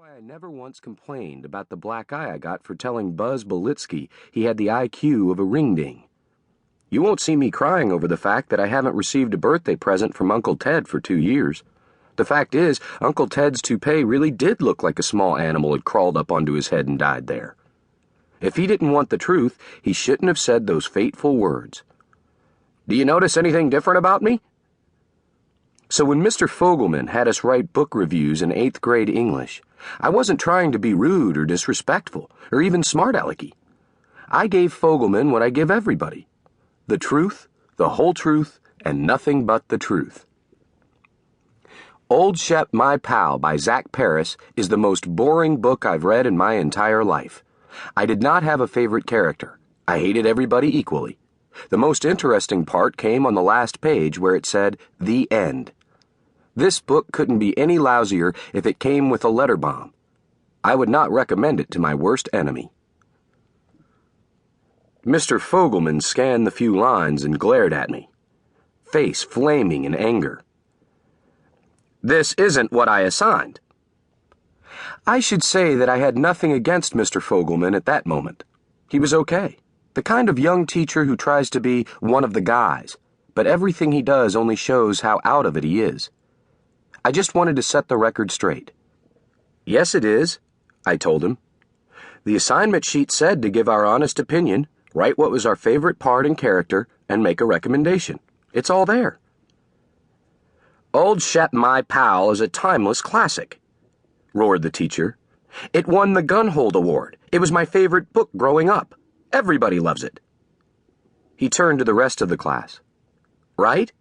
why I never once complained about the black eye I got for telling Buzz Belitsky he had the IQ of a ring-ding. You won't see me crying over the fact that I haven't received a birthday present from Uncle Ted for 2 years. The fact is, Uncle Ted's toupee really did look like a small animal had crawled up onto his head and died there. If he didn't want the truth, he shouldn't have said those fateful words. "Do you notice anything different about me?" So when Mr. Fogelman had us write book reviews in 8th grade English, I wasn't trying to be rude or disrespectful or even smart-alecky. I gave Fogelman what I give everybody: the truth, the whole truth, and nothing but the truth. Old Shep, My Pal by Zach Paris is the most boring book I've read in my entire life. I did not have a favorite character. I hated everybody equally. The most interesting part came on the last page where it said, "The End." This book couldn't be any lousier if it came with a letter bomb. I would not recommend it to my worst enemy. Mr. Fogelman scanned the few lines and glared at me, face flaming in anger. "This isn't what I assigned." I should say that I had nothing against Mr. Fogelman at that moment. He was okay. The kind of young teacher who tries to be one of the guys, but everything he does only shows how out of it he is. I just wanted to set the record straight. "Yes, it is," I told him. "The assignment sheet said to give our honest opinion, write what was our favorite part and character, and make a recommendation. It's all there." "Old Shep, My Pal is a timeless classic," roared the teacher. "It won the Gunhold Award. It was my favorite book growing up. Everybody loves it." He turned to the rest of the class. "Right?"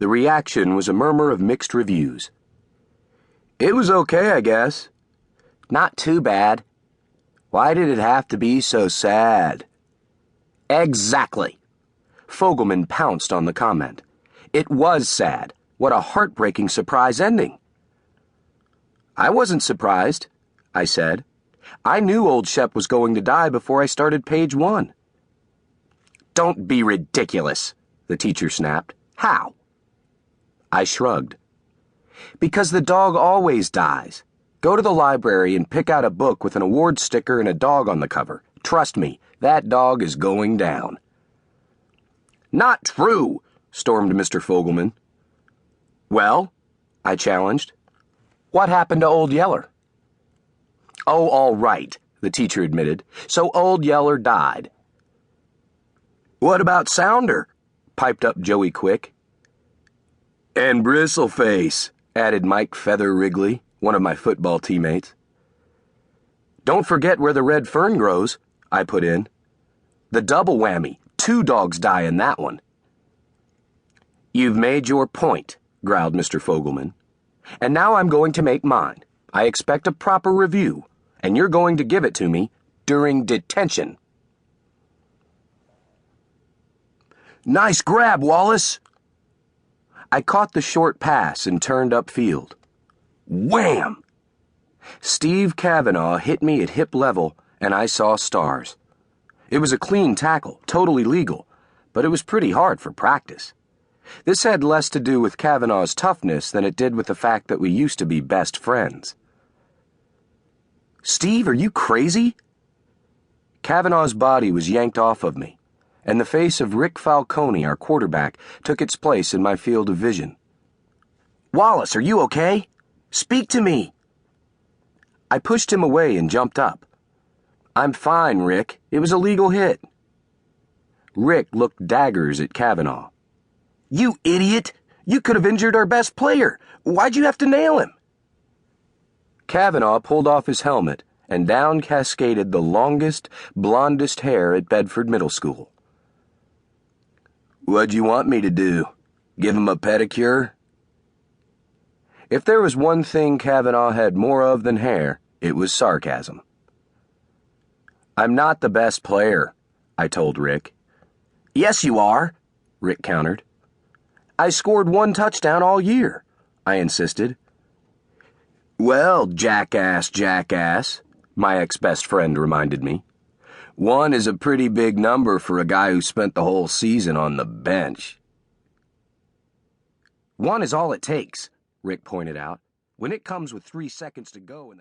The reaction was a murmur of mixed reviews. "It was okay, I guess." "Not too bad." "Why did it have to be so sad?" "Exactly." Fogelman pounced on the comment. "It was sad. What a heartbreaking surprise ending." "I wasn't surprised," I said. "I knew Old Shep was going to die before I started page 1. "Don't be ridiculous," the teacher snapped. "How?" I shrugged. "Because the dog always dies. Go to the library and pick out a book with an award sticker and a dog on the cover. Trust me, that dog is going down." "Not true," stormed Mr. Fogelman. "Well," I challenged, "what happened to Old Yeller?" "Oh, all right," the teacher admitted. "So Old Yeller died." "What about Sounder?" piped up Joey Quick. "And Bristleface," added Mike Feather Wrigley, one of my football teammates. "Don't forget where the red fern grows," I put in. "The double whammy. 2 dogs die in that one." "You've made your point," growled Mr. Fogelman. "And now I'm going to make mine. I expect a proper review, and you're going to give it to me during detention." "Nice grab, Wallace." I caught the short pass and turned upfield. Wham! Steve Kavanaugh hit me at hip level, and I saw stars. It was a clean tackle, totally legal, but it was pretty hard for practice. This had less to do with Kavanaugh's toughness than it did with the fact that we used to be best friends. "Steve, are you crazy?" Kavanaugh's body was yanked off of me, and the face of Rick Falcone, our quarterback, took its place in my field of vision. "Wallace, are you okay? Speak to me." I pushed him away and jumped up. "I'm fine, Rick. It was a legal hit." Rick looked daggers at Kavanaugh. "You idiot! You could have injured our best player. Why'd you have to nail him?" Kavanaugh pulled off his helmet, and down cascaded the longest, blondest hair at Bedford Middle School. "What'd you want me to do? Give him a pedicure?" If there was one thing Kavanaugh had more of than hair, it was sarcasm. "I'm not the best player," I told Rick. "Yes, you are," Rick countered. "I scored 1 touchdown all year," I insisted. "Well, jackass, my ex-best friend reminded me. 1 is a pretty big number for a guy who spent the whole season on the bench." "1 is all it takes," Rick pointed out. "When it comes with 3 seconds to go and the